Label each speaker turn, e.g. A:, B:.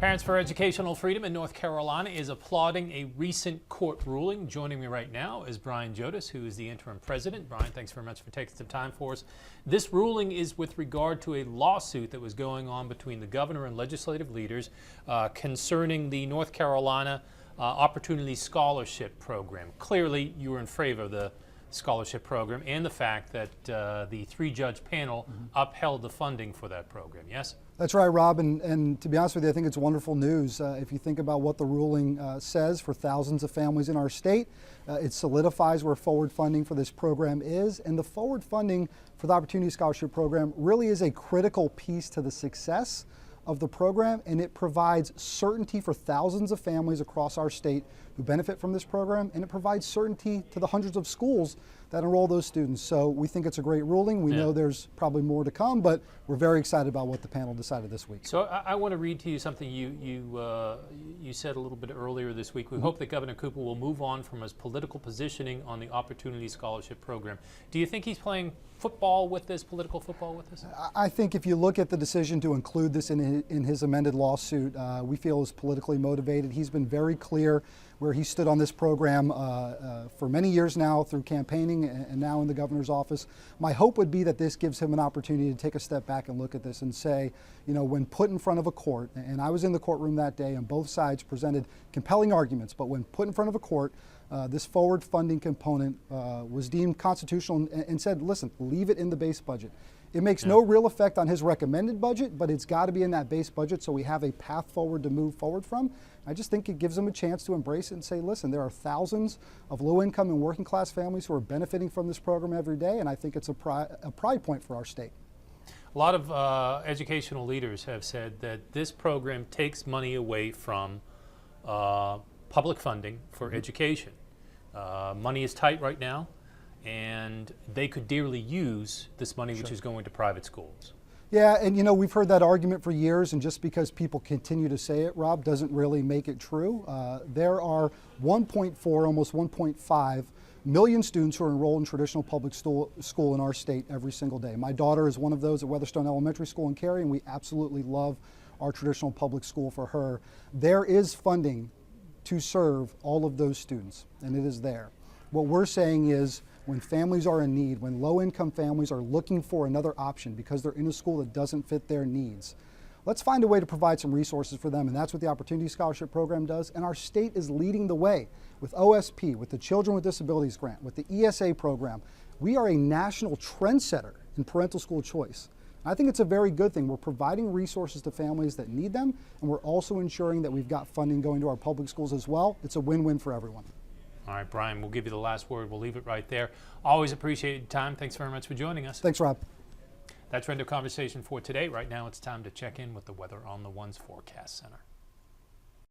A: Parents for Educational Freedom in North Carolina is applauding a recent court ruling. Joining me right now is Brian Jodice, who is the interim president. Brian, thanks very much for taking some time for us. This ruling is with regard to a lawsuit that was going on between the governor and legislative leaders concerning the North Carolina Opportunity Scholarship Program. Clearly, you were in favor of the scholarship program and the fact that the three-judge panel upheld the funding for that program, yes?
B: That's right, Rob, and to be honest with you, I think it's wonderful news. If you think about what the ruling says for thousands of families in our state, it solidifies where forward funding for this program is, and the forward funding for the Opportunity Scholarship Program really is a critical piece to the success of the program, and it provides certainty for thousands of families across our state who benefit from this program, and it provides certainty to the hundreds of schools that enroll those students. So we think it's a great ruling. We know there's probably more to come, but we're very excited about what the panel decided this week.
A: So I want to read to you something you said a little bit earlier this week. We hope that Governor Cooper will move on from his political positioning on the Opportunity Scholarship Program. Do you think he's playing football with this, political football with this?
B: I think if you look at the decision to include this in his amended lawsuit, we feel is politically motivated. He's been very clear where he stood on this program for many years now through campaigning and now in the governor's office. My hope would be that this gives him an opportunity to take a step back and look at this and say, you know, when put in front of a court, and I was in the courtroom that day and both sides presented compelling arguments, but when put in front of a court, this forward funding component was deemed constitutional and said, listen, leave it in the base budget. It makes no real effect on his recommended budget, but it's got to be in that base budget so we have a path forward to move forward from. I just think it gives them a chance to embrace it and say, listen, there are thousands of low-income and working-class families who are benefiting from this program every day, and I think it's a pride point for our state.
A: A lot of educational leaders have said that this program takes money away from public funding for education. Money is tight right now, and they could dearly use this money which is going to private schools.
B: Yeah, and you know, we've heard that argument for years, and just because people continue to say it, Rob, doesn't really make it true. There are 1.4, almost 1.5 million students who are enrolled in traditional public school in our state every single day. My daughter is one of those at Weatherstone Elementary School in Cary, and we absolutely love our traditional public school for her. There is funding to serve all of those students, and it is there. What we're saying is, when families are in need, when low-income families are looking for another option because they're in a school that doesn't fit their needs, let's find a way to provide some resources for them, and that's what the Opportunity Scholarship Program does. And our state is leading the way with OSP, with the Children with Disabilities Grant, with the ESA program. We are a national trendsetter in parental school choice. I think it's a very good thing. We're providing resources to families that need them, and we're also ensuring that we've got funding going to our public schools as well. It's a win-win for everyone.
A: All right, Brian, we'll give you the last word. We'll leave it right there. Always appreciate your time. Thanks very much for joining us.
B: Thanks, Rob.
A: That's Trend of Conversation for today. Right now, it's time to check in with the Weather on the One's Forecast Center.